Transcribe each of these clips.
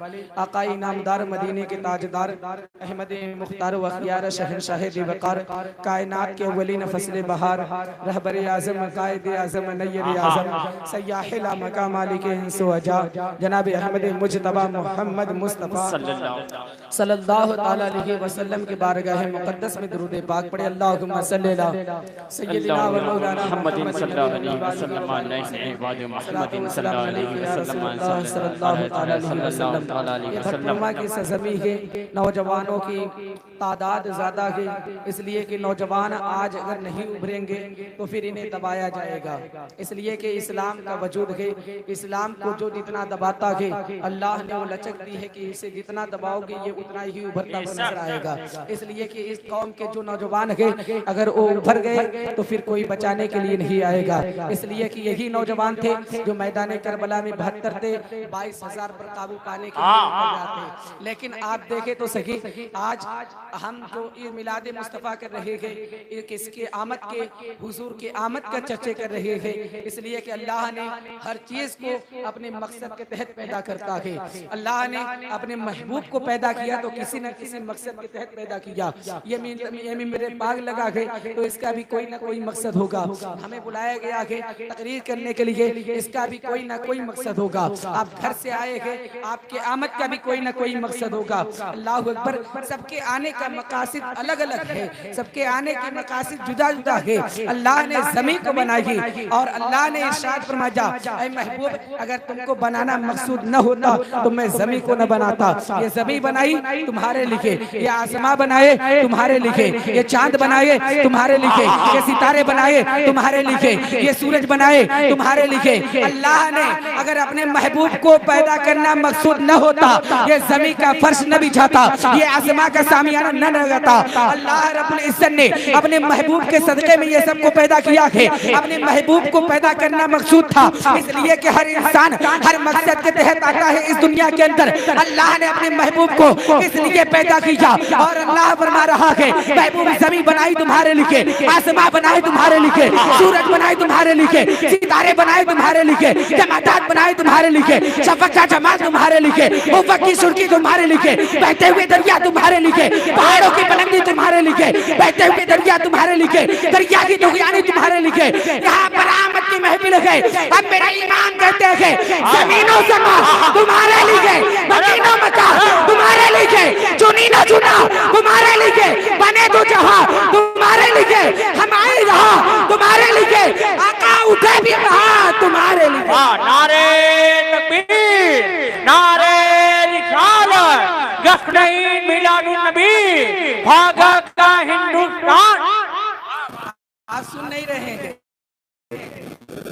आकाई नामदार मदीने के ताजदार अहमद मुख्तार वख्तियार शहनशाह दिवकार कायनात के अव्वलीन फसले बहार रहबर आज़म कायद आज़म नय्यर आज़म सयाहिला मका मालिक इंस व जा जनाब अहमद मुजतबा मोहम्मद मुस्तफ़ा सल्लल्लाहु ताला अलैहि वसल्लम के बारगाह मुक़द्दस में दुरूद पाक पढ़े। अल्लाहुम्मा सल्ली अला सय्यिदिना व मौलाना मुहम्मदिन सल्लल्लाहु अलैहि वसल्लम की सरज़मीं है। नौजवानों की तादाद ज़्यादा है, इसलिए कि नौजवान आज अगर नहीं उभरेंगे तो फिर इन्हें दबाया जाएगा। इसलिए कि इस्लाम का वजूद है, इस्लाम को जो जितना दबाता है अल्लाह ने वो लचक दी है कि इसे जितना दबाओगे ये उतना ही उभरता नजर आएगा। इसलिए कि इस कौम के जो नौजवान है अगर वो उभर गए तो फिर कोई बचाने के लिए नहीं आएगा। इसलिए कि यही नौजवान थे जो मैदान करबला में 72 थे, 22,000 पर काबू पाने के लिए जाते। लेकिन आप देखें तो सही आज हम जो ईद मिलाद मुस्तफ़ा कर रहे हैं, किसके आमद के हुजूर के आमद का चर्चे कर रहे हैं। इसलिए कि अल्लाह ने हर चीज को अपने मकसद के तहत पैदा करता है। अल्लाह ने अपने महबूब को पैदा किया तो किसी न किसी मकसद के तहत पैदा किया। ये मेरे पाग लगा है तो इसका भी कोई ना कोई मकसद होगा। हमें बुलाया गया है तकरीर करने के लिए, इसका भी कोई ना कोई मकसद होगा। आप घर से आए हैं, आपके आमद का भी कोई ना कोई मकसद होगा। अल्लाह अकबर। सबके आने का मकासद अलग अलग है, सबके आने के मकासद जुदा जुदा है। अल्लाह ने ज़मीन को बनाई और अल्लाह ने इरशाद फरमाया, ऐ महबूब अगर तुमको बनाना मकसूद न होता तो मैं ज़मीन को न बनाता। ये ज़मीन बनाई तुम्हारे लिए, ये आसमां बनाए तुम्हारे लिए, ये चांद बनाए तुम्हारे लिए, ये सितारे बनाए तुम्हारे लिए, ये सूरज बनाए तुम्हारे लिए। अल्लाह ने अगर अपने महबूब को पैदा करना मकसूद न होता ये ज़मीन का फर्श न बिछाता, ये आसमां का सामियाना न लगाता। अल्लाह रब्बुल इज्जत ने अपने महबूब के सदक़े में ये सबको पैदा किया है। अपने महबूब को पैदा करना मकसूद था, इसलिए कि हर इंसान हर मकसद के तहत आता है इस दुनिया के अंदर। अल्लाह ने अपने महबूब को इसलिए पैदा किया और अल्लाह फरमा रहा है महबूब ज़मीन बनाई तुम्हारे लिए, आसमां बनाए तुम्हारे लिए, सूरज बनाए तुम्हारे लिए, सितारे बनाए तुम्हारे लिए, जमादात बनाए तुम्हारे लिए, शफ़क़ का जमात तुम्हारे लिए, उफ़क़ की सुर्खी तुम्हारे लिए, बहते हुए दरिया तुम्हारे लिए, पहाड़ों की बुलंदी तुम्हारे लिए, बहते हुए दरिया तुम्हारे लिए, दरिया की दुनियानी तुम्हारे लिए। यहाँ पर आमद की महफिल है। अब मेरा ईमान कहते हैं ज़मीनों समा तुम्हारे लिए, मकीनों मका तुम्हारे लिए, चुनी न चुना तुम्हारे लिए, बने तो जहां तुम्हारे लिए, हम आए रहा तुम्हारे लिए, आका उठे भी रहा तुम्हारे लिए। नारे तकबीर, नारे रिसालत, गफ़्र-ए मिलादुन्नबी, भागा का हिंदुस्तान। आप सुन नहीं रहे हैं,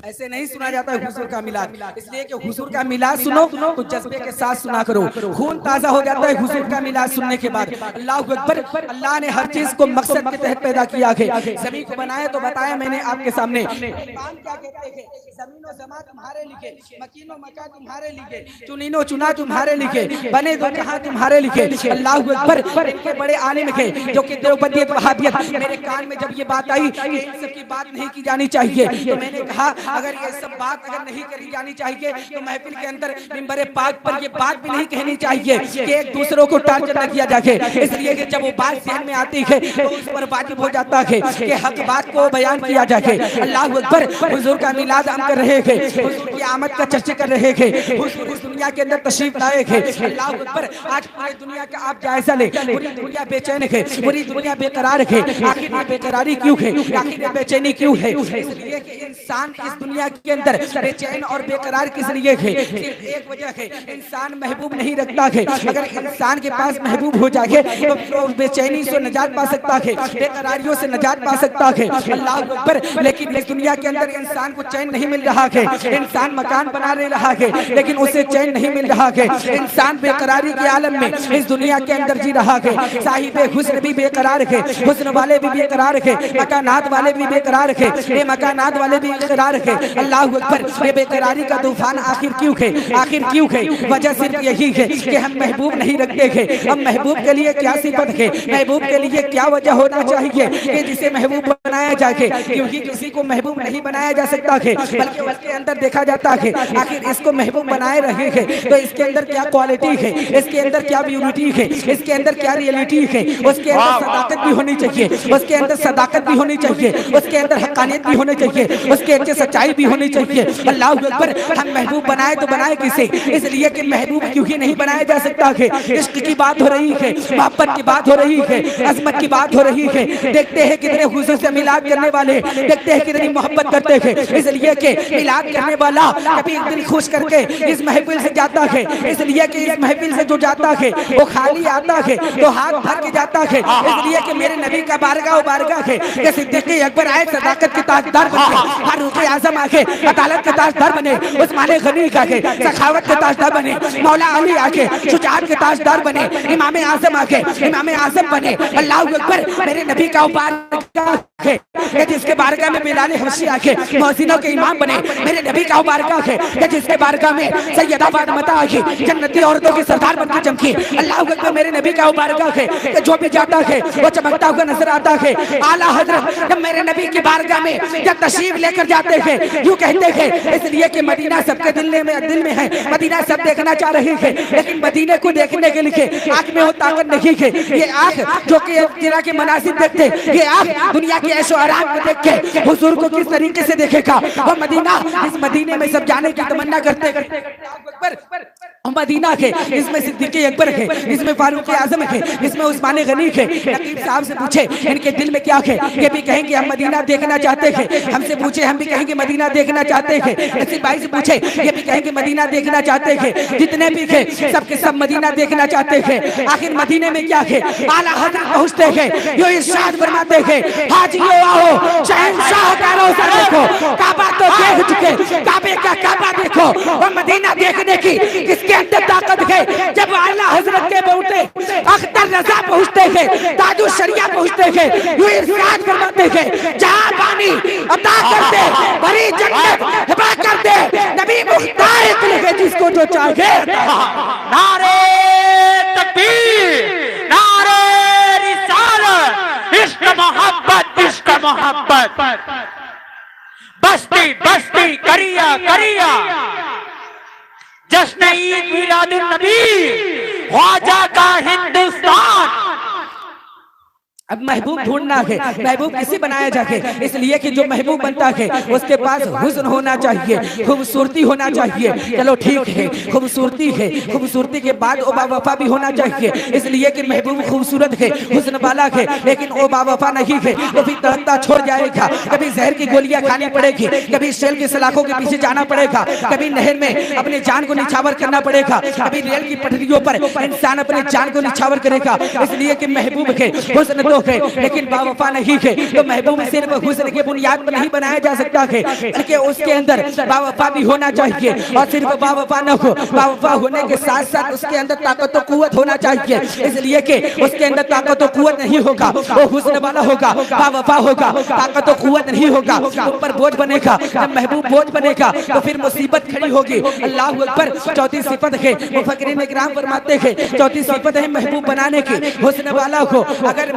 ऐसे नहीं सुना जाता है हुजूर का मिलाद। इसलिए कि हुजूर का मिलाद सुनो तो जज्बे के साथ सुना करो, खून ताजा हो जाता है हुजूर का मिलाद सुनने के बाद। अल्लाह अकबर। अल्लाह ने हर चीज को मकसद के तहत पैदा किया है। ज़मीन को बनाया तो बताया मैंने आपके सामने। इमाम क्या कहते हैं? ज़मीन व ज़मा तुम्हारे लिए, मकीनो मका तुम्हारे लिए, चुनीनो चुना तुम्हारे लिए, बने दो जहां तुम्हारे लिए। अल्लाह अकबर। इनके बड़े आलिम थे जो कि देवबंदियत वहाबियत। मेरे कान में जब ये बात आई कि इन सब की बात नहीं की जानी चाहिए तो मैंने कहा अगर ये सब बात अगर नहीं करी जानी चाहिए तो महफिल के अंदर मिंबर पाक पर ये बात भी नहीं कहनी चाहिए कि एक दूसरों को टार्चर न किया जाए। इसलिए कि जब वो बात ज़हन में आती है तो उस पर वाजिब हो जाता है कि हक बात को बयान किया जाए। अल्लाह अकबर। हुजूर का मिलाद हम कर रहे हैं, हुजूर की आमद का चर्चा कर रहे हैं, हुजूर इस दुनिया के अंदर तशरीफ लाए हैं। अल्लाह अकबर। आज पूरी दुनिया का आप जायजा ले, पूरी दुनिया बेचैन है, पूरी दुनिया बेकरार है। आखिर ये बेकरारी क्यों है, आखिर ये बेचैनी क्यों है? इसलिए कि इंसान इस दुनिया के अंदर बेचैन और बेकरार किस लिए है? सिर्फ एक वजह है, इंसान महबूब नहीं रखता है। अगर इंसान के पास महबूब हो जाए तो वो बेचैनी से नजात पा सकता है, बेकरारियों से नजात पा सकता है। अल्लाह अकबर। लेकिन इस दुनिया के अंदर इंसान को चैन नहीं मिल रहा है। इंसान मकान बना रहा है लेकिन उसे चैन नहीं मिल रहा है। इंसान बेकरारी के आलम में इस दुनिया के अंदर जी रहा है। साहिबे हुस्न भी बेकरार है, हुस्न वाले भी बेकरार है, मकानात वाले भी बेकरार है, मकानात वाले भी बेकरार है। अल्लाह अकबर। ये बेकरारी का तूफान आखिर क्यों है? आखिर क्यों है? वजह सिर्फ यही है कि हम महबूब नहीं रखते हैं। हम महबूब के लिए क्या सिफत है, महबूब के लिए क्या वजह होना चाहिए कि जिसे महबूब बनाया जाए? क्योंकि किसी को महबूब नहीं बनाया जा सकता है, बल्कि उसके अंदर देखा जाता है आखिर इसको महबूब बनाए रहे हैं तो इसके अंदर क्या क्वालिटी है, इसके अंदर क्या ब्यूटी है, इसके अंदर क्या रियलिटी है। उसके अंदर सदाकत भी होनी चाहिए, उसके अंदर सदाकत भी होनी चाहिए, उसके अंदर हक्कानियत भी होनी चाहिए, उसके अंदर सच्चाई भी होनी चाहिए। अल्लाह अकबर। हम महबूब बनाए तो बनाए किसे? इसलिए कि महबूब क्योंकि नहीं बनाया जा सकता है। इश्क की बात हो रही है, मोहब्बत की बात हो रही है, अजमत की बात हो रही है। देखते हैं कितने खुशी से मिलाद करने वाले, देखते हैं कितनी मोहब्बत करते हैं। इसलिए कि मिलाद करने वाला कभी एक दिन खुश करके इस महफिल से जाता है, इसलिए कि इस महफिल से जो जाता है वो खाली आता है तो हाथ भर के जाता है। इसलिए कि मेरे नबी का बारगाह है कि सिद्दीक़ अकबर आए सदाकत के ताजदार बने, फारूक आज़म आके अदालत के ताजदार बने, उस्मान गनी आके सखावत के ताजदार बने, मौला अली आके शुजाअत के ताजदार बने, इमाम आज़म आके इमाम आज़म बने। अल्लाह अकबर। मेरे नबी का बारगाह है जिसके बारगाह में बिलाल हबशी आके मौज़िनों के इमाम बने। मेरे नबी का बारगाह है जिसके बारगाह में सैयदा फातिमा आके जन्नती औरतों की सरदार बनकर चमकी। अल्लाह अकबर। मेरे नबी का बारगाह है कि जो भी जाता है वो चमकता हुआ नजर आता है। आला हजरत जब मेरे नबी की बारगाह में जब तशरीफ लेकर जाते हैं यूं कहते हैं, इसलिए कि मदीना सबके दिल में है, मदीना सब देखना चाह रही है, लेकिन मदीने को देखने के लिए आंख में वो ताकत नहीं है। ये आंख जो कि जिला के मनासिब देखते, ये आंख दुनिया के ऐशो आराम को देख के हुजूर को किस तरीके से देखेगा। और मदीना, इस मदीने में सब जाने की तमन्ना करते मदीना है, इसमें सिद्दीक़ अकबर है, इसमें फारूक आज़म है, इसमें उस्मान गनी है। नकीब साहब से पूछे इनके दिल में क्या है, ये भी कहेंगे हम मदीना देखना चाहते हैं। हमसे पूछे हम भी कहेंगे मदीना देखना चाहते हैं। नसीब भाई से पूछे ये भी कहेंगे मदीना देखना चाहते हैं। जितने भी है सबके सब मदीना देखना चाहते हैं। आखिर मदीने में क्या है? आला हज़रत पहुँचते हैं, यो इरशाद फरमाते हैं, हाजियो आओ शहंशाह का रोज़ा देखो, काबा तो देख चुके, काबे का काबा देखो, और मदीना देखने की किसके अंदर ताकत है। जब आला हजरत के बेटे अख्तर रजा पहुंचते हैं, ताजु शरिया पहुंचते हैं, यूं इरशाद फरमाते हैं, जहां पानी अता कर दे, बड़ी जन्नत हिबा कर दे, नबी मुख्तार के जिसको जो चाहे। नारे तकबीर, नारे रिसालत, इश्क मोहब्बत, इश्क मोहब्बत, बस्ती बस्ती करिया करिया, जश्न ईद मिलादुन नबी, ख्वाजा का हिंदुस्तान। अब महबूब ढूंढना है, महबूब किसे बनाया जाए? इसलिए कि जो महबूब बनता है उसके पास हुस्न होना चाहिए, खूबसूरती होना चाहिए। चलो ठीक है, खूबसूरती है, खूबसूरती के बाद ओ बावफा भी होना चाहिए। इसलिए कि महबूब खूबसूरत है, हुस्न वाला है, लेकिन ओ बावफा नहीं है तो फिर तड़कता छोड़ जाएगा। कभी जहर की गोलियां खानी पड़ेगी, कभी शेल की सलाखों के पीछे जाना पड़ेगा, कभी नहर में अपनी जान को निछावर करना पड़ेगा, कभी रेल की पटरियों पर इंसान अपनी जान को निछावर करेगा। इसलिए कि महबूब है, हुस्न तो है, लेकिन बावफा नहीं है। तो महबूब सिर्फ हुस्न के बुनियाद पर नहीं बनाया जा सकता है, बल्कि उसके अंदर बावफा भी होना चाहिए। और सिर्फ बावफा न हो, बावफा होने के साथ साथ उसके अंदर ताकत और कुव्वत होना चाहिए। इसलिए कि उसके अंदर ताकत और कुव्वत नहीं होगा, वो हुस्न वाला होगा, बावफा होगा, ताकत और कुव्वत नहीं होगा, ऊपर बोझ बनेगा। जब महबूब बोझ बनेगा तो फिर मुसीबत खड़ी होगी। अल्लाह अकबर। चौथी सिफत है, मुफक्किरीन इकराम फरमाते हैं, चौथी सिफत है महबूब बनाने की, हुस्न वाला हो। अगर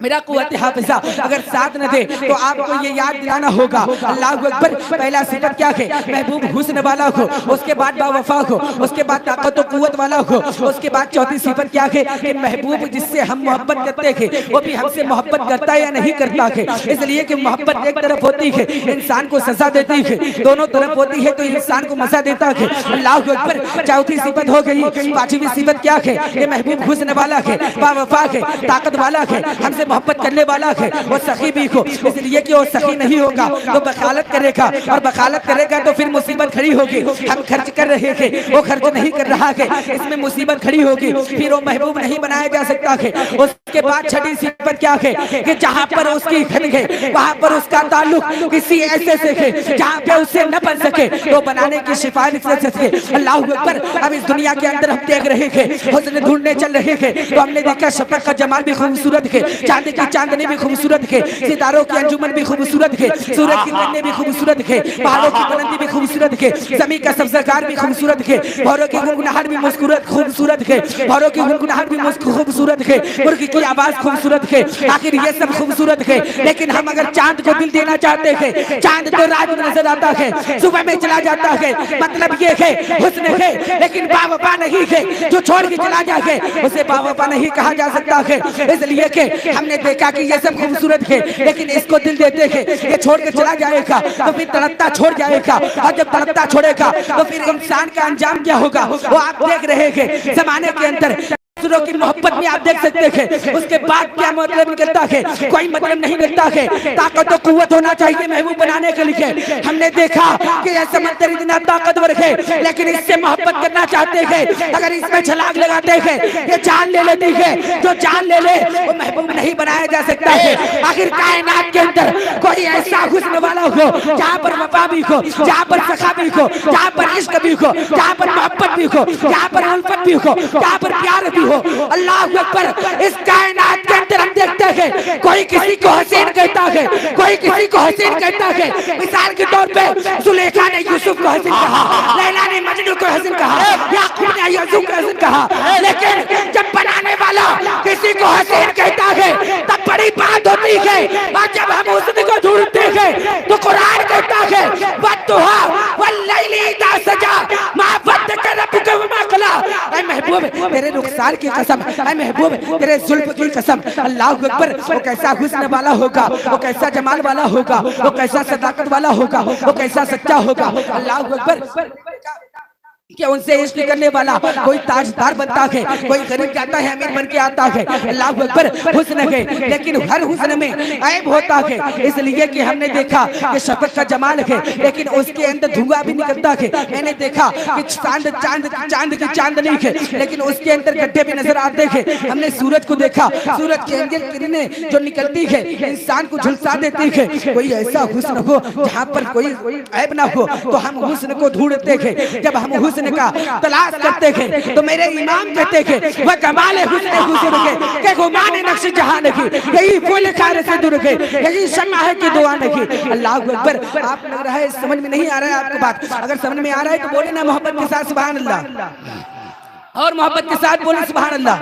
मेरा कुव्वत हाफिजा अगर साथ न दे तो आपको ये याद दिलाना होगा। अल्लाह अकबर। पहला सिफत क्या है? महबूब हुस्न वाला हो, उसके बाद बावफा हो, उसके बाद ताकत और कुव्वत वाला हो, उसके बाद चौथी सिफत क्या है कि महबूब जिससे हम मोहब्बत करते हैं वो भी हमसे मोहब्बत करता है या नहीं करता है। इसलिए कि मोहब्बत एक तरफ होती है इंसान को सजा देती है, दोनों तरफ होती है तो इंसान को मजा देता है। अल्लाह अकबर। चौथी सिफत हो गई। पांचवी सिफत क्या है? कि महबूब हुस्न वाला है, बावफा है, ताकत वाला है, हमसे मोहब्बत करने वाला है, वो सखी भी हो। इसलिए कि वो सखी नहीं होगा तो बखालत करेगा, और बखालत करेगा तो फिर मुसीबत खड़ी होगी। हम खर्च कर रहे थे, वो खर्च नहीं कर रहा है, इसमें मुसीबत खड़ी होगी, फिर वो महबूब नहीं बनाया जा सकता है। उसके बाद छठी सिफत क्या है? कि जहाँ पर उसकी खन है वहाँ पर उसका ताल्लुक किसी ऐसे से है जहाँ पे उससे न बन सके तो बनाने की सिफारिश कर सके। अल्लाह अकबर। अब इस दुनिया के अंदर हम देख रहे थे, हुस्न ढूंढने चल रहे थे तो हमने देखा शफक का जमाल भी खूबसूरत है, चांद की चांदनी भी खूबसूरत है, सितारों की अंजुमन भी खूबसूरत है, सूरज की किरणें भी खूबसूरत है, पहाड़ों की बुलंदी भी खूबसूरत है, जमीन का सब्ज़ाकार भी खूबसूरत है, भौरों की गुनगुनाहट भी खूबसूरत है, भौरों की गुनगुनाहट भी खूबसूरत है, मुर्गी की आवाज खूबसूरत है। आखिर ये सब खूबसूरत है, लेकिन हम अगर चांद को दिल देना चाहते हैं, चांद तो रात में नजर आता है, सुबह में चला जाता है, मतलब ये है हुस्न है, लेकिन बावफा नहीं है। जो छोड़ के चला जाए उसे बावफा नहीं कहा जा सकता है। इसलिए कि हमने देखा कि ये सब खूबसूरत है, लेकिन इसको दिल देते हैं, ये छोड़ के चला जाएगा तो फिर तड़पता छोड़ जाएगा, और जब तड़पता छोड़ेगा तो फिर इंसान का अंजाम क्या होगा वो आप देख रहे हैं। जमाने के अंदर दूसरों की मोहब्बत में आप देख सकते हैं, उसके बाद क्या मतलब निकलता है, कोई मतलब नहीं निकलता है। ताकत और कुव्वत होना चाहिए महबूब बनाने के लिए। हमने देखा कि यह समंदर इतना ताकतवर है, लेकिन इससे मोहब्बत करना चाहते हैं, अगर इसमें छलांग लगाते हैं ये जान ले लेती है। जो जान ले ले वो महबूब नहीं बनाया जा सकता है। आखिर कायनात के अंदर कोई ऐसा हुस्न वाला हो जहाँ पर वफा भी हो, जहाँ पर सखा भी हो, जहाँ पर इश्क भी हो, जहाँ पर मोहब्बत भी हो, जहाँ पर उल्फत भी हो, जहाँ पर प्यार भी हो। अल्लाह अकबर। इस कायनात के अंदर हम देखते हैं कोई किसी को हसीन कहता है, कोई किसी को हसीन कहता है। मिसाल के तौर पे सुलेखा ने यूसुफ को हसीन कहा, लैला ने मजनू को हसीन कहा, याकूब ने यूसुफ को हसीन कहा। लेकिन जब बनाने वाला किसी को हसीन कहता है तब बड़ी बात होती है, और जब हम हुस्न को ढूंढते हैं तो कुरान कहता है वद्दुहा वल्लैली इज़ा सजा मा वद्दअका रब्बुका वमा क़ला। ऐ महबूब तेरे रुखसार की कसम, ऐ महबूब तेरे जुल्फ की कसम। अल्लाह अकबर। वो कैसा हुस्न वाला होगा, वो कैसा जमाल वाला होगा, वो कैसा सदाकत वाला होगा, वो कैसा सच्चा होगा। अल्लाह अकबर। कि उनसे इश्क करने वाला कोई ताजदार बनता है, कोई गरीब जाता है अमीर बन के आता है। अल्लाह अकबर। हुस्न है, लेकिन हर हुस्न में ऐब होता है। इसलिए कि हमने देखा कि शफकत का जमाल है, लेकिन उसके अंदर धुआं भी निकलता है। मैंने देखा कि चांद की चांदनी है, लेकिन उसके अंदर गड्ढे भी नजर आते हैं। हमने सूरज को देखा, सूरज के अंदर किरणें जो निकलती है इंसान को झुलसा देती है। कोई ऐसा हुस्न हो जहाँ पर कोई ऐब ना हो तो हम हुस्न को ढूंढते हैं। जब हम हुस्न का तलाश करते हैं तो मेरे इमाम कहते हैं वह कमाल हुस्न हुस्न के गुमान नक्श जहान की, यही फूल खारे से दूर के, यही शम्मा है कि दुआ नहीं। अल्लाह अकबर। आप लग रहा है समझ में नहीं आ रहा है आपको बात, अगर समझ में आ रहा है तो बोले ना मोहब्बत के साथ सुभान अल्लाह, और मोहब्बत के साथ बोले सुभान अल्लाह।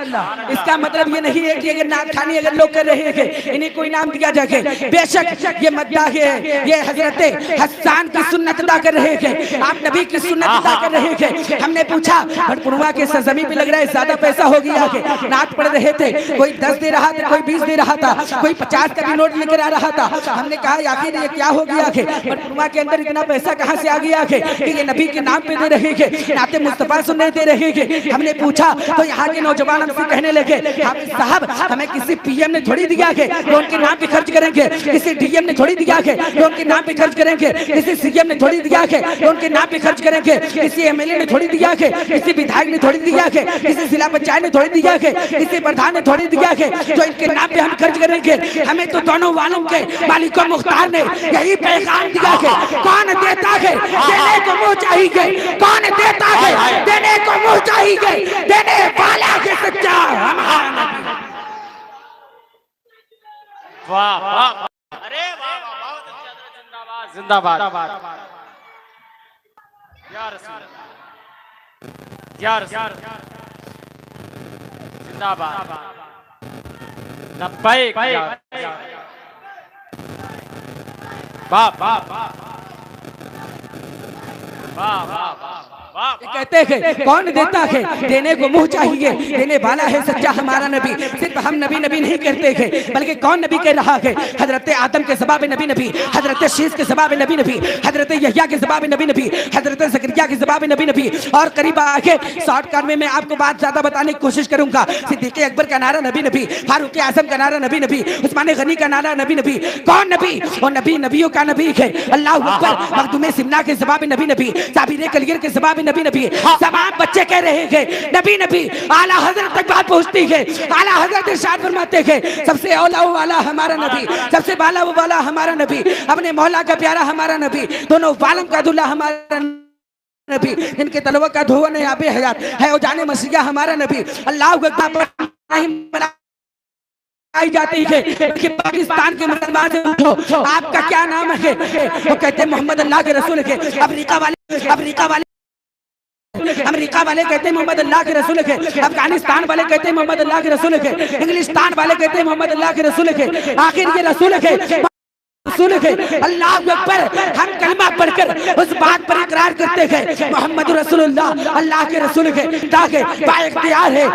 इसका मतलब ये नहीं है कि अगर नात खानी अगर लोग कर रहे हैं इन्हें कोई नाम दिया जाए। बेशक ये मद्दाह है, ये हजरत हसन की सुन्नत अदा कर रहे हैं, आप नबी की सुन्नत अदा कर रहे हैं। हमने पूछा भटपुरवा के सरजमी पे लग रहा है ज्यादा पैसा हो गया है, नात पढ़ रहे थे, कोई 10 दे रहा था, कोई 20 दे रहा था, कोई 50 का भी नोट लेकर आ रहा था। हमने कहा आखिर ये क्या हो गया है, भटपुरवा के अंदर इतना पैसा कहाँ से आ गया है कि ये नबी के नाम पे दे रहे हैं, नाते मुस्तफा सुनने दे रहे हैं। हमने पूछा तो यहाँ के नौजवान हमसे कहने लगे हाफिज साहब हमें किसी पीएम ने थोड़ी दिया है तो उनके नाम पे खर्च करेंगे, किसी डीएम ने थोड़ी दिया है तो उनके नाम पे खर्च करेंगे, किसी सीएम ने थोड़ी दिया है तो उनके नाम पे खर्च करेंगे, किसी एमएलए ने थोड़ी दिया है, किसी विधायक ने थोड़ी दिया है, किसी जिला पंचायत ने थोड़ी दिया है, किसी प्रधान ने थोड़ी दिया है, तो इनके नाम पे हम खर्च करेंगे। हमें तो दोनों वालों के मालिक मुख्तार ने यही पैगाम दिया है, कौन देता है देने को मुँह चाहिए, कौन देता है देने को मुँह चाहिए, देने वाला के सच्चा हमारा नबी। वाह वाह, अरे वाह वाह, जिंदाबाद जिंदाबाद या रसूल या रसूल जिंदाबाद लब्बैक वाह वाह वाह वाह वाह। कहते हैं कौन देता है देने को मुंह चाहिए, देने वाला है सच्चा हमारा नबी। सिर्फ हम नबी नबी नहीं कहते हैं बल्कि कौन नबी कह रहा है, हजरत आदम के जवाब नबी नबी, हजरत शीश के जवाब नबी नबी, हजरत यहया के जवाब नबी नबी, हजरत ज़करिया के जवाब नबी नबी। और करीब आके शॉर्टकट में मैं आपको बात ज्यादा बताने की कोशिश करूंगा। सिद्दीक़ अकबर का नारा नबी नबी, फारूक आज़म का नारा नबी नबी, उस्मान गनी का नारा नबी नबी। कौन नबी? और नबी नबियों का नबी है। अल्लाह अकबर। मखदूम सिमना के जवाब नबी नबी, साबिर कलियर के जवाब नबी नबी। तमाम बच्चे कह रहे हैं नबी नबी। आला हजरत तक बात पहुंचती है, आला हजरत इरशाद फरमाते हैं सबसे औला वाला हमारा नबी, सबसे बाला वाला हमारा नबी, अपने मौला का प्यारा हमारा नबी, दोनों वालम का दूल्हा हमारा नबी, इनके तलवा का धुआं ने आबे हयात है, ओ जाने मसीहा हमारा नबी। अल्लाह अकबर। आई जाती है कि पाकिस्तान के मुसलमान से पूछो आपका क्या नाम है, वो कहते हैं मोहम्मद अल्लाह के रसूल है। अमेरिका वाले कहते हैं मोहम्मद अल्लाह के रसूल है। अफगानिस्तान वाले कहते हैं मोहम्मद अल्लाह के रसूल है। इंग्लिस्तान वाले कहते हैं मोहम्मद अल्लाह के रसूल है। आखिर ये रसूल है अल्लाह अकबर। हम कलमा पढ़कर उस बात पर इकरार करते हैं मोहम्मद रसूलुल्लाह अल्लाह के रसूल है। ताकि बाइख्तियार है,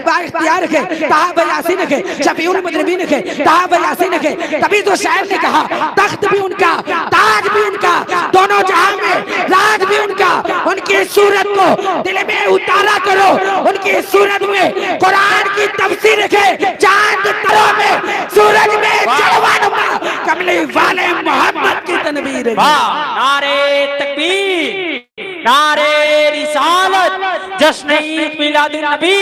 बाइख्तियार है, तहाबा यासीन है, शफीउल मुजरिमीन है, तहाबा यासीन है। तभी तो शायर ने कहा तख्त भी उनका, ताज भी उनका, दोनों जहां में राज भी उनका। उनकी सूरत को दिल में उतारा करो, उनकी सूरत में कुरान की तफसीर है। चांद तारों में, सूरज में जलवानुमा कमले वाले मोहम्मद की तनवीर है। नारे तकबीर, नारे रिसालत, जश्न ईद मिलादुन नबी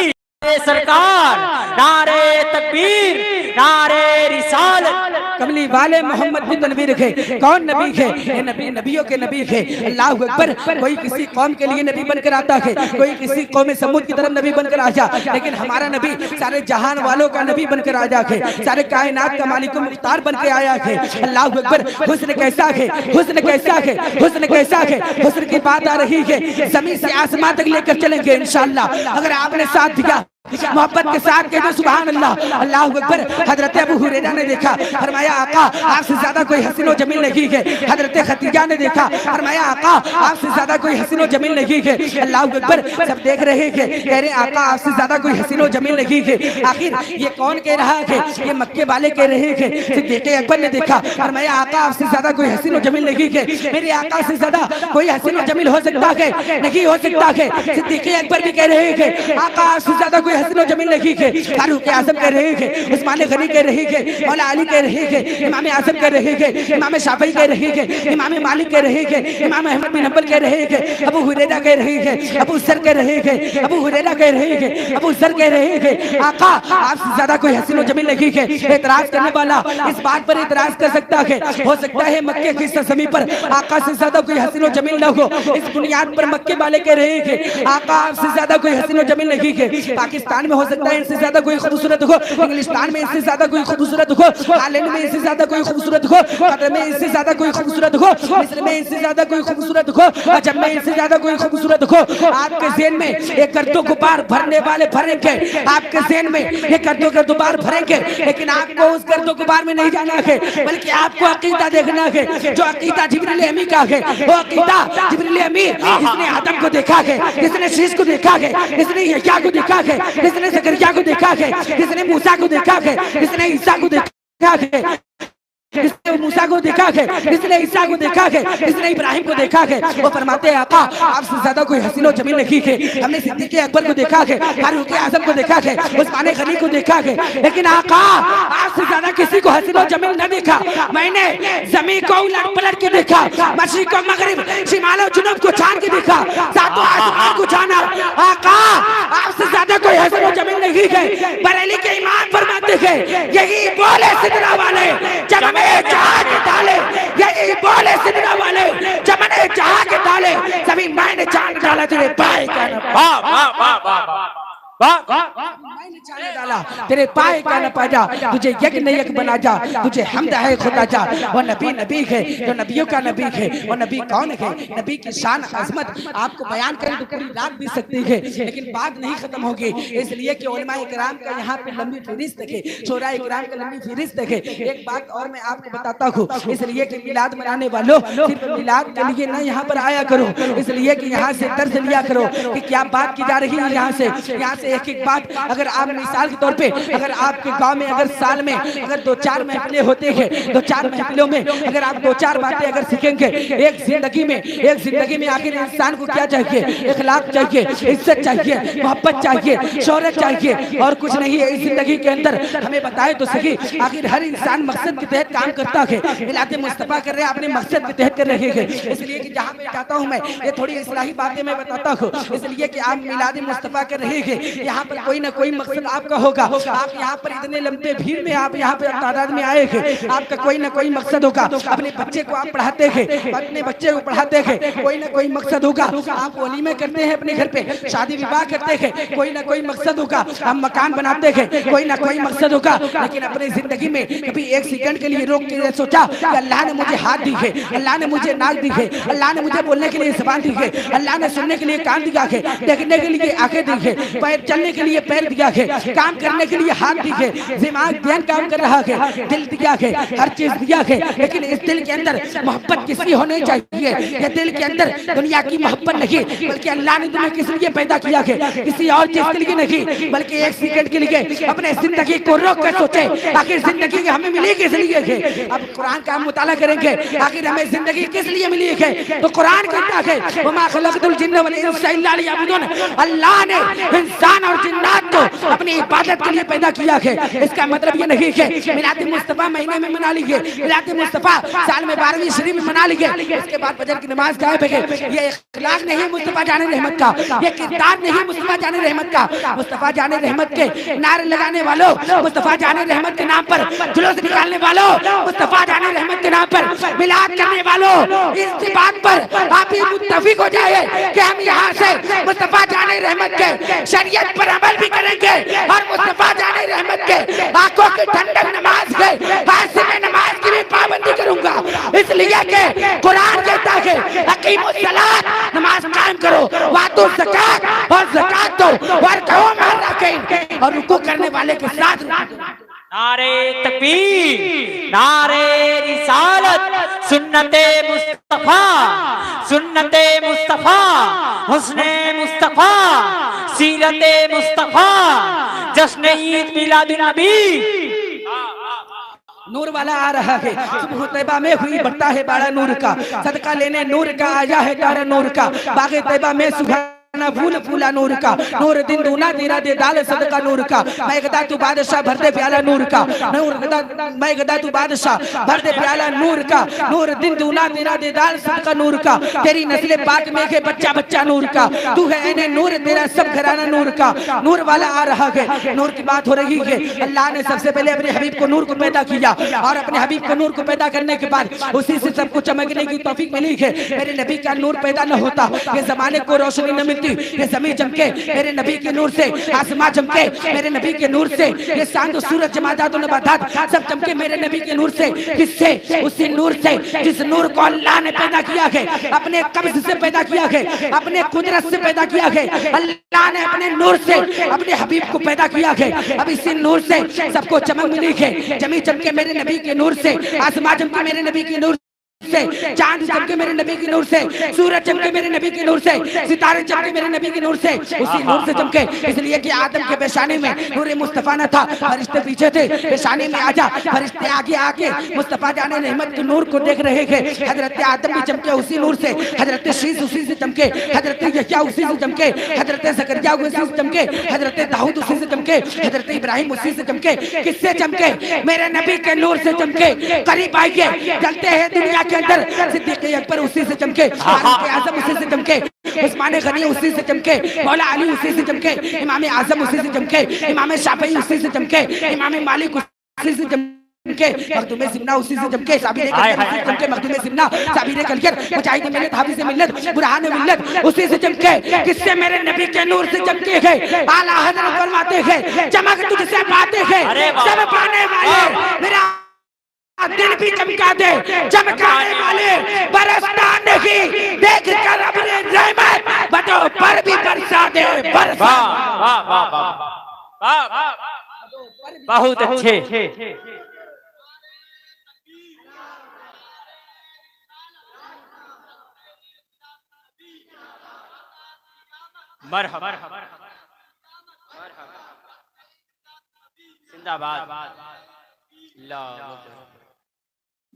सरकार, नारे तकबीर, नारे रिसालत, कमली वाले मोहम्मद की तनवीर है। कौन नबी है? ये नबी नबियों के नबी है। अल्लाह अकबर। कोई किसी कौम के लिए नबी बनकर आता है, कोई किसी कौम समूद की तरफ नबी बनकर आ जा, लेकिन हमारा नबी सारे जहान वालों का नबी बनकर आ जा है, सारे कायनात का मालिक मुख्तार बनकर आया है। अल्लाह अकबर। हुस्न कैसा है, हुस्न कैसा है, हुस्न कैसा है। हुस्न की बात आ रही है, जमीन से आसमान तक लेकर चलेंगे इंशाअल्लाह अगर आपने साथ दिया, मोहब्बत के साथ कहते सुभान अल्लाह। अल्लाह अकबर। हजरत अबू हुरैरा ने देखा, फरमाया आका आपसे ज्यादा कोई हसीन व जमील नहीं है। हजरत खदीजा ने देखा, फरमाया आका आपसे ज्यादा कोई हसीन व जमील नहीं है। अल्लाह अकबर। सब देख रहे हैं, कह रहे आका आपसे ज्यादा कोई हसीन व जमील नहीं है। आखिर ये कौन कह रहा है? ये मक्के वाले कह रहे हैं। सिद्दीक़ अकबर ने देखा, फरमाया आका आपसे ज्यादा कोई हसीन व जमील नहीं है। मेरे आका से ज्यादा कोई हसीन व जमील हो सकता है? नहीं हो सकता है। सिद्दीक़ अकबर भी कह रहे हैं आका आपसे ज्यादा कोई हसीन व जमील नहीं है। फारूक आज़म कह रहे हैं, उस्मान गनी कह रहे हैं, मौला अली कह रहे हैं, इमाम आज़म कह रहे हैं, इमाम शाफई कह रहे हैं, इमाम मालिक कह रहे हैं, इमाम अहमद बिन हंबल कह रहे हैं, अबू हुरैरा कह रहे हैं, अबू ज़र कह रहे हैं, अबू हुरैरा कह रहे हैं, अबू ज़र कह रहे हैं आका आपसे ज्यादा कोई हसीन व जमील नहीं है। एतराज करने वाला इस बात पर एतराज कर सकता है। हो सकता है मक्के की सरजमी पर आका से ज्यादा कोई हसीन व जमील न हो। इस बुनियाद पर मक्के वाले कह रहे हैं आका आपसे ज्यादा कोई हसीन व जमील नहीं है। पाकिस्तान में हो सकता है इनसे ज्यादा कोई खूबसूरत हो, इंग्लिस्तान में इससे ज्यादा कोई खूबसूरत हो, हालैंड में इससे ज्यादा कोई खूबसूरत हो, कतर में इससे ज्यादा कोई खूबसूरत हो, मिस्र में इससे ज्यादा कोई खूबसूरत हो, अजम में इससे ज्यादा कोई खूबसूरत हो। आपके ज़हन में एक गर्दो गुबार भरने वाले भरेंगे, आपके ज़हन में एक गर्दो का गुबार भरेंगे, लेकिन आपको उस गर्दो गुबार में नहीं जाना है, बल्कि आपको अकीदा देखना है। जो अकीदा जिब्रील अमी का है, वो अकीदा जिब्रील अमी जिसने आदम को देखा है, जिसने शीश को देखा है, जिसने यहया को देखा है, जिसने ज़करिया को देखा है, जिसने मूसा को देखा है, जिसने ईसा को देखा है, जिसने मूसा को देखा है, जिसने ईसा को देखा है, जिसने इब्राहिम को देखा है, वो फरमाते हैं आका आपसे ज्यादा कोई हसीन व जमील नहीं है। हमने सिद्दीक़ अकबर को देखा है, फारूक आज़म को देखा है, उस्मान गनी को देखा है, लेकिन आका आपसे ज्यादा किसी को हसीन व जमील न देखा। मैंने जमीन को उलट पलट के देखा, मशरिक़ और मगरिब, शिमाल और जुनूब को छान के देखा, सातों आसमान को जाना। आका आपसे ज्यादा कोई हसीन व जमील नहीं है। बरेली के इमाम फरमाते हैं यही बोले सिदरा वाले जब जहाँ के ताले, यही बोले सिदरा वाले जब मैंने जहाँ के ताले सभी मैंने चांद डाला तेरे पाए का न मैंने चांद डाला तेरे पाए का न पाजा, तुझे यज्ञ न यज्ञ बना जा, तुझे हमद है खुदा जा। वो नबी नबी है जो नबियों का नबी है। वो नबी कौन है? नबी की शान अजमत आपको बयान करें तो पूरी रात भी सकती है, लेकिन बात नहीं खत्म होगी, इसलिए कि उलमा इकराम का यहाँ पे लंबी फहरिस्त है, शोरा इकराम का लंबी फहरिस्त है। एक बात और मैं आपको बताता हूँ, इसलिए कि मिलाद मनाने वालों सिर्फ मिलाद के लिए ना यहाँ पर आया करो, इसलिए कि यहाँ से दर्ज लिया करो कि क्या बात की जा रही है। यहाँ से एक एक बात, अगर आप मिसाल के तौर पे अगर आपके गांव में अगर साल में अगर 2-4 महफिलें होते हैं, 2-4 महफिलों में अगर आप 2-4 बातें अगर सीखेंगे, एक जिंदगी में आखिर इंसान को क्या चाहिए? इखलाक चाहिए, इज्जत चाहिए, मोहब्बत चाहिए, शोहरत चाहिए और कुछ नहीं है। इस जिंदगी के अंदर हमें बताए तो सही, आखिर हर इंसान मकसद के तहत काम करता है। मिलाद मुस्तफा कर रहे हैं, अपने मकसद के तहत कर रहे हैं, इसलिए कि जहाँ पे जाता हूँ मैं ये थोड़ी इस्लाही बातें मैं बताता हूँ, इसलिए कि आप मिलाद मुस्तफा कर रहे हैं, यहाँ पर कोई ना कोई मकसद आपका होगा। आप यहाँ पर इतने लंबे भीड़ में आप यहाँ पे तादाद में आए थे, आपका कोई ना कोई मकसद होगा। अपने बच्चे को आप पढ़ाते थे, अपने बच्चे को पढ़ाते थे, कोई ना कोई मकसद होगा। आप वलीमे करते हैं अपने घर पे, शादी विवाह करते थे, कोई ना कोई मकसद होगा। हम मकान बनाते थे, कोई ना कोई मकसद होगा। लेकिन अपनी जिंदगी में कभी एक सेकंड के लिए रोक के सोचा कि अल्लाह ने मुझे हाथ दी है, अल्लाह ने मुझे नाक दी है, अल्लाह ने मुझे बोलने के लिए ज़बान दी है, अल्लाह ने सुनने के लिए कान दिया है, देखने के लिए आंखें दी है, पैर चलने के लिए पैर दिया है, काम करने के लिए हाथ दी है, दिमाग ध्यान काम कर रहा है, दिल दिया है, हर चीज दिया है। लेकिन इस दिल के अंदर मोहब्बत किसकी होनी चाहिए? ये दिल के अंदर दुनिया की मोहब्बत नहीं, बल्कि अल्लाह ने तुम्हें किस लिए पैदा किया है? किसी और चीज के लिए नहीं, बल्कि एक सेकंड के लिए अपने जिंदगी को रोक कर सोचे आखिर जिंदगी हमें मिली किस लिए है। अब कुरान का हम मुताला करेंगे, आखिर हमें जिंदगी किस लिए मिली है? तो कुरान कहता है वमा खलक़तुल जिन्न वल इंसा इल्ला लियअबुदून, अल्लाह ने इंसान और जिन्नात को अपनी इबादत के लिए पैदा किया है। इसका मतलब ये नहीं है मिलाद मुस्तफा महीने में मना लीजिए, मिलाद मुस्तफा साल में 12वीं शरीफ में मना लीजिए, इसके बाद फजर की नमाज गायब है। ये इखलाक नहीं मुस्तफा जाने रहमत का, ये किरदार नहीं मुस्तफा जाने रहमत का। मुस्तफा जाने रहमत के नारे लगाने वालों, मुस्तफा जाने रहमत के नाम पर जुलूस निकालने वालों, मुस्तफा जाने रहमत के नाम पर मिलाद करने वालों, इस बात पर आप ही मुत्तफिक हो जाए कि हम यहाँ से मुस्तफा जाने रहमत के शरीयत पर अमल भी करेंगे और मुस्तफा जाने रहमत के आंखों की ठंडक नमाज के ऐसे में नमाज की भी पाबंदी करूंगा। इसलिए कि कुरान कहता है अकीमुस सलात, नमाज कायम करो, वातु ज़कात और ज़कात दो, वरकऊ मअर राकिईन, और रुकू करने वाले के साथ। नारे तकबीर, नारे रिसालत, सुन्नते मुस्तफा, सुन्नते मुस्तफा, हुस्ने मुस्तफा, सीरते मुस्तफा, जश्न ईद मिलादुन नबी। नूर वाला आ रहा है, सुबह तैबा में हुई बढ़ता है बाड़ा नूर का, सदका लेने नूर का आया है तारा नूर का, बागे तैबा में सुबह ना भूल फूला नूर का, नूर दिन दूना तेरा दे दाल सदका नूर का, मैं गदा तू बादशाह भर दे प्याला नूर का, नूर गदा मैं गदा तू बादशाह भर दे प्याला नूर का, नूर दिन दूना तेरा दे दाल सदका नूर का, तेरी नस्ले पाक में है बच्चा बच्चा नूर का, तू है ऐने नूर तेरा सब घराना नूर का। नूर वाला आ रहा है, नूर की बात हो रही है। अल्लाह ने सबसे पहले अपने हबीब को नूर को पैदा किया और अपने हबीब को नूर को पैदा करने के बाद उसी से सबको चमकने की तौफीक मिली है। मेरे नबी का नूर पैदा न होता ये जमाने को रोशनी न मिलती, ये जमीन चमके मेरे नबी के नूर से, आसमां चमके मेरे नबी के नूर से, ये चांद सूरज जमादात और नबातात सब चमके मेरे नबी के नूर से। किससे? उसी नूर से जिस नूर को अल्लाह ने पैदा किया है, अपने कब्ज से पैदा किया है, अपने कुदरत से पैदा किया है। अल्लाह ने अपने नूर से अपने हबीब को पैदा किया है। अब इसी नूर से सबको चमक मिली है। जमीन चमके मेरे नबी के नूर से, आसमां चमके मेरे नबी के नूर से, चांद चमके मेरे नबी के नूर से, सूरज चमके मेरे नबी के नूर से, सितारे चमके मेरे नबी के नूर से, उसी नूर से चमके। इसलिए कि आदम के पेशानी में नूर मुस्तफा न था, फरिश्ते पीछे थे, पेशानी में आजा फरिश्ते आगे आके मुस्तफा जाने रहमत के नूर को देख रहे थे। हजरत आदम भी चमके उसी नूर से, हजरत शीश उसी से चमके, हजरत यहया उसी से चमके, हजरत ज़करिया उसी से चमके, हजरत दाऊद उसी से चमके, हजरत इब्राहिम उसी से चमके। किससे चमके? मेरे नबी के नूर से चमके। करीब आइए, जलते हैं दुनिया के अंदर सिद्दीक़ अकबर उसी से चमके, फारूक आज़म उसी से चमके, उस्मान गनी उसी से चमके, मौला अली उसी से चमके, इमाम आज़म उसी से चमके, इमाम शाफ़ी उसी से चमके, इमाम मालिक उसी से चमके, मखदूम सिमना उसी से चमके, साबिर कलकर उसी से चमके, मखदूम सिमना साबिर कलकर, मुजाहिद मिल्लत हाफिज़ मिल्लत बुरहान मिल्लत उसी से चमके। किससे? मेरे नबी के नूर से चमके हैं। आला हज़रत फरमाते हैं चमक तुझसे पाते हैं सब पाने वाले, मेरा दिन भी चमका दे, चमकाने वाले बरसता नहीं, देख कर अपने रहमत बतो पर भी बरसा दे, बरसा। वाह वाह वाह वाह, बहुत अच्छे। मरहबा, जिंदाबाद।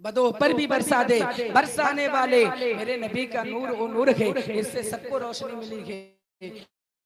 बदो पर भी बरसा दे, बरसाने वाले मेरे नबी का नूर वो नूर है, इससे सबको रोशनी मिली है।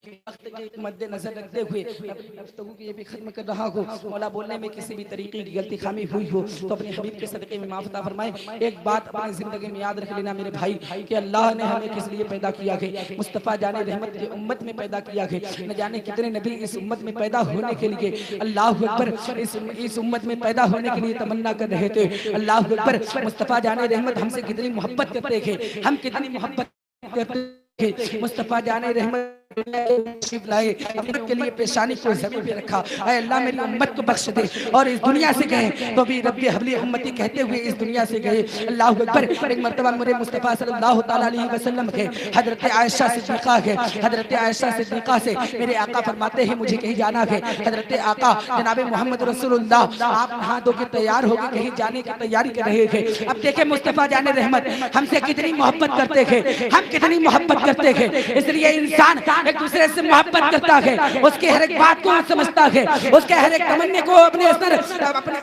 वक्त के मद्देनजर रखते हुए गुफ्तगू को ये भी खत्म कर रहा हूँ। मौला बोलने में किसी भी तरीके की गलती खामी हुई हो तो अपने हबीब के सदक़े में माफ़ अता फरमाए। एक बात अपनी ज़िंदगी में याद रख लेना मेरे भाई कि अल्लाह ने हमें किस लिए पैदा किया है, मुस्तफ़ा जाने रहमत की उम्मत में पैदा किया है। न जाने कितने नबी इस उम्मत में पैदा होने के लिए अल्लाह अकबर इस उम्मत में पैदा होने के लिए तमन्ना कर रहे थे। अल्लाह अकबर मुस्तफ़ा जाने रहमत हमसे कितनी मोहब्बत करते थे, हम कितनी मोहब्बत करते। मुस्तफ़ा जाने रहमत लाए अपने के लिए पेशानी को ज़मीन पे रखा। अल्लाह मेरी उम्मत को बख्श दे। और इस दुनिया से गए तो भी रब्बी हबली उम्मती कहते हुए इस दुनिया से गए। अल्लाह अकबर। एक मर्तबा मेरे मुस्तफ़ा सल्लल्लाहु अलैहि वसल्लम के हजरत आयशा सिद्दीक़ा के हजरत आयशा सिद्दीक़ा से मेरे आका फरमाते हैं मुझे कहीं जाना है। हजरत आका जनाब मोहम्मद रसूलुल्लाह आप नहा धो के तैयार होकर कहीं जाने की तैयारी कर रहे थे। अब देखे मुस्तफ़ा जाने रहमत हमसे कितनी मोहब्बत करते थे, हम कितनी मोहब्बत करते थे। इसलिए इंसान एक दूसरे से मोहब्बत करता है, उसके हर एक बात को समझता है, उसके हर एक तमन्ने को अपने असर अपने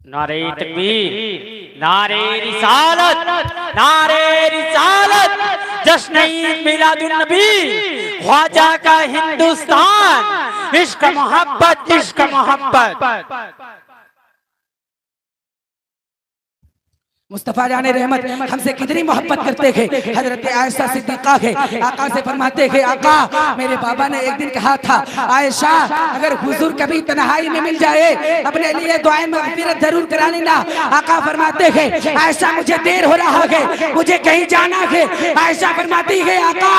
नारे तकबीर, नारे रिसालत, नारे रिसालत, जश्न ईद मिलादुन नबी, ख्वाजा का हिंदुस्तान, इश्क मोहब्बत, इश्क मोहब्बत। मुस्तफ़ा जाने रहमत हमसे कितनी मोहब्बत करते थे। हजरत आयशा सिद्दीक़ा के आका से फरमाते थे आका मेरे बाबा ने एक दिन कहा था आयशा अगर हुजूर कभी तन्हाई में मिल जाए अपने लिए दुआएं मग़फ़िरत जरूर करा लेना। आका फरमाते थे आयशा मुझे देर हो रहा है, मुझे कहीं जाना है। आयशा फरमाती है आका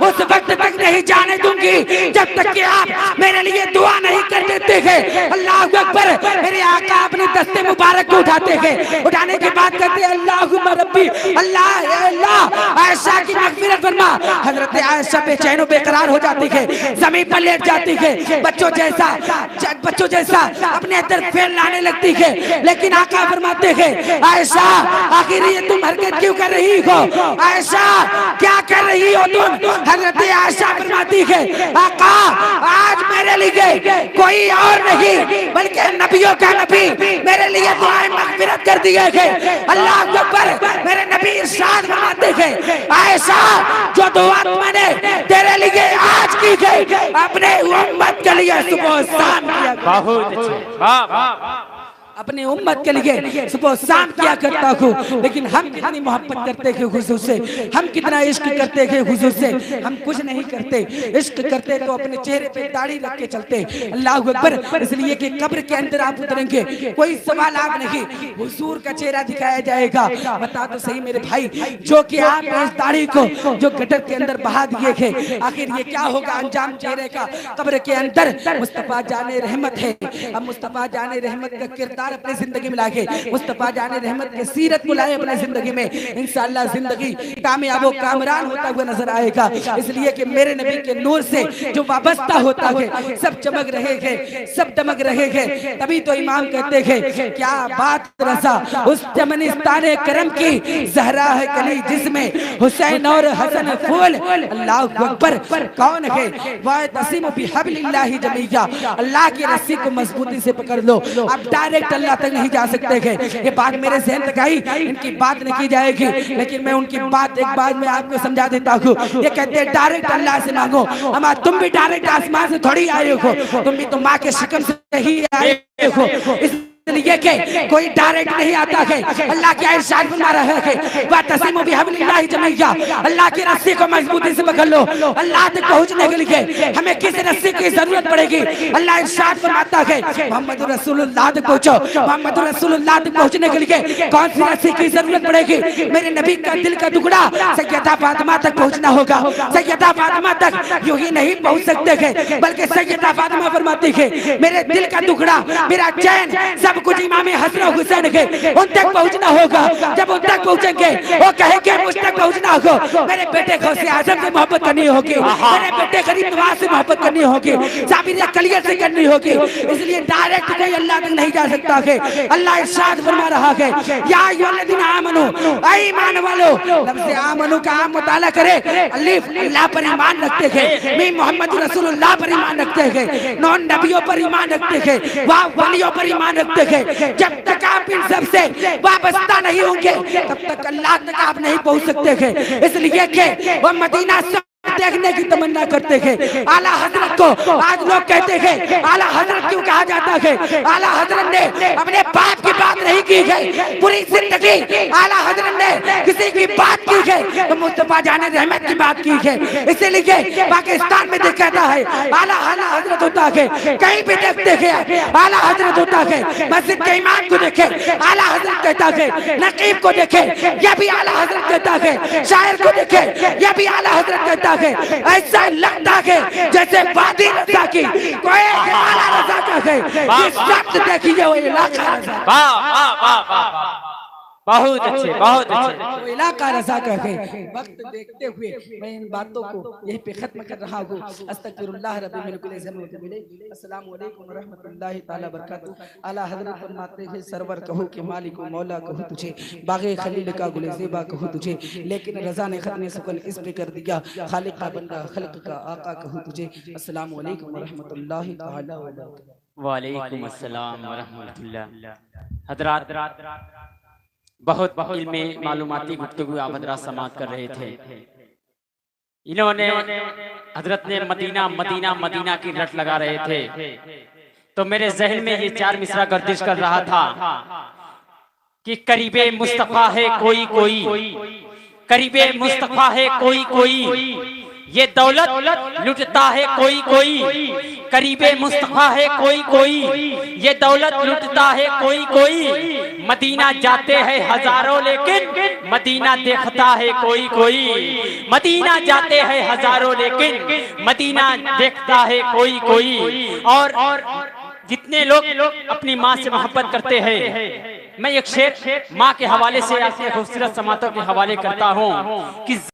उस वक्त तक नहीं जाने दूंगी जब तक कि आप मेरे लिए दुआ नहीं कर देते थे। अल्लाह अकबर। मेरे आका अपने दस्ते मुबारक को उठाते थे, उठाने के बाद कहते अल्लाहुम्मा रब्बी अल्लाह अल्लाह आयशा की मग़फ़िरत फरमा। हजरत आयशा बेचैन बेकरार हो जाती है, ज़मीन पर लेट जाती है, बच्चों जैसा अपने अंदर फेल लाने लगती है। लेकिन आका फरमाते हैं आयशा आखिर ये तुम हरकत क्यों कर रही हो, आयशा क्या कर रही हो तुम। हजरत आयशा फरमाती है आका आज मेरे लिए कोई और नहीं बल्कि नबियों का नबी मेरे लिए दुआएं मग़फ़िरत कर दिए गए। अल्लाह अकबर। मेरे नबी इरशाद फरमाते हैं आयशा जो दुआ मैंने तेरे लिए आज की गई अपने उम्मत के लिए सुबह शाम किया। बहुत अच्छे, वाह वाह। अपने उम्मत के लिए सुबह शाम किया करता हूँ। लेकिन हम कितनी मोहब्बत करते थे हुजूर से, हम कितना इश्क करते थे हुजूर से। हम कुछ नहीं करते, इश्क करते तो अपने चेहरे पे दाढ़ी रख के चलते। अल्लाह अकबर। इसलिए कि कब्र के अंदर आप उतरेंगे कोई सवाल आप नहीं, हुजूर का चेहरा दिखाया जाएगा। बता तो सही मेरे भाई जो कि आप इस दाढ़ी को जो गटर के अंदर बहा दिए थे आखिर ये क्या होगा अंजाम चेहरे का कब्र के अंदर। मुस्तफ़ा जाने रहमत है। अब मुस्तफ़ा जाने रहमत का किरदार अपनी जिंदगी में लाके मुस्तफ़ा जाने रहमत के सीरत को लाए अपनी जिंदगी में, इंशाअल्लाह जिंदगी कामयाब व कामरान होता हुआ नजर आएगा। इसलिए कि मेरे नबी के नूर से जो वाबस्ता होता है सब चमक रहे हैं, सब दमक रहे हैं। तभी तो इमाम कहते हैं क्या बात रज़ा उस चमनिस्तान करम की ज़हरा है कली जिसमें हुसैन और हसन फूल। अल्लाह अकबर। कौन है वह तसीम बिहब्लिल्लाहि जमीया। अल्लाह की रस्सी को मजबूती से पकड़ लो। अब डायरेक्ट अल्लाह तक नहीं जा सकते हैं। ये बात मेरे ज़हन तक आई, इनकी बात नहीं की जाएगी लेकिन मैं उनकी बात एक बात में आपको समझा देता हूँ। ये कहते हैं डायरेक्ट अल्लाह से मांगो। अमा तुम भी डायरेक्ट आसमान से थोड़ी आए हो, तुम भी तो माँ के शिकम से ही आए हो। इसलिए कि कोई डायरेक्ट नहीं आता है। अल्लाह की इरशाद फरमा रहा है वा तसीमु बिहब्लिल्लाहि जमीया। अल्लाह की रस्सी को मजबूती से पकड़ लो। अल्लाह तक पहुंचने के लिए हमें किस रस्सी की जरूरत पड़ेगी। अल्लाह इरशाद फरमाता है मोहम्मद रसूलुल्लाह तक पहुंचो। मोहम्मद रसूलुल्लाह तक पहुंचने के लिए कौन सी रस्सी की जरूरत पड़ेगी। मेरे नबी का दिल का टुकड़ा सैयदा फातिमा तक पहुंचना होगा। सैयदा फातिमा तक यूं ही नहीं पहुंच सकते हैं बल्कि सैयदा फातिमा फरमाती है मेरे दिल का टुकड़ा मेरा चैन सब कुछ इमाम हसन और हुसैन के उन तक पहुंचना होगा। जब उन तक पहुंचेंगे वो कहेंगे मुझ तक पहुंचना होगा। मेरे बेटे गौसे आजम से मोहब्बत करनी होगी, मेरे बेटे गरीब नवाज से मोहब्बत करनी होगी, साबिर कलियर से करनी होगी। इसलिए डायरेक्ट कोई अल्लाह तक नहीं जा सकता है। अल्लाह इरशाद फरमा रहा है या अय्युहल्लज़ीना आमनू ऐ ईमान वालों। लफ्ज़ आमनू का आप मुताला करें। अलिफ अल्लाह पर ईमान रखते हैं, मीम मोहम्मद रसूलुल्लाह पर ईमान रखते हैं, नॉन नबियों पर ईमान रखते हैं, वाह वलियों पर ईमान रखते हैं। जब तक आप इन सब से वाबस्ता नहीं होंगे तब तक अल्लाह तक आप नहीं पहुंच सकते हैं। इसलिए कि वो मदीना देखने की तमन्ना करते थे। आला हजरत को आज लोग कहते हैं आला हजरत क्यों कहा जाता है? आला हजरत ने अपने बाप की बात नहीं की है, पूरी जिंदगी आला हजरत ने किसी की बात की है तो मुस्तफा जाने रहमत की बात की है। इसीलिए पाकिस्तान में देखा जाता है आला हजरत होता है, कहीं भी देखते हैं आला हजरत होता है। मस्जिद के इमाम को देखे आला हजरत कहता है, नकीब को देखे यह भी आला हजरत कहता है, शायर को देखे यह भी आला हजरत कहता है। ऐसा लगता है जैसे वादी रजा की कोई आला रजा का है। ये शब्द देखिए वो इलाका रजा, बहुत अच्छे, बहुत अच्छे। वो इलाका रजा का है। वक्त देखते हुए मैं इन बातों को यहीं पे खत्म कर रहा हूँ। अस्तगफिरुल्लाह रब्बी मिन कुल्ली ज़ंब व मिले। अस्सलामु अलैकुम व रहमतुल्लाहि तआला बरकातहू। आला हजरत फरमाते हैं सरवर कहूँ कि मालिक व मौला कहूँ तुझे, बाग़े खलील का गुले ज़ेबा कहूँ तुझे, लेकिन रज़ा ने खत्म सुकन इस पे कर दिया, खालिक का बंदा खल्क का आका कहूँ तुझे। अस्सलामु अलैकुम व रहमतुल्लाहि तआला व बरकातहू। वालेकुम अस्सलाम व रहमतुल्लाह। हज़रात बहुत इल्मे मालूमाती गुफ्तगू आप हज़रात समाअत कर रहे थे। इन्होंने हजरत ने मदीना मदीना मदीना की रट लगा रहे थे, तो मेरे जहन में ये चार मिसरा गर्दिश कर रहा था कि करीबे मुस्तफा है कोई कोई, करीबे मुस्तफा है कोई कोई, ये दौलत लुटता है कोई कोई, करीबे मुस्तफा है कोई कोई, ये दौलत लुटता है कोई कोई। मदीना जाते हैं हजारों लेकिन मदीना देखता है कोई कोई, मदीना जाते हैं हजारों लेकिन मदीना देखता है कोई कोई। और जितने लोग अपनी माँ से मोहब्बत करते हैं, मैं एक शेर माँ के हवाले से अपने खूबसूरत समातों के हवाले करता हूँ कि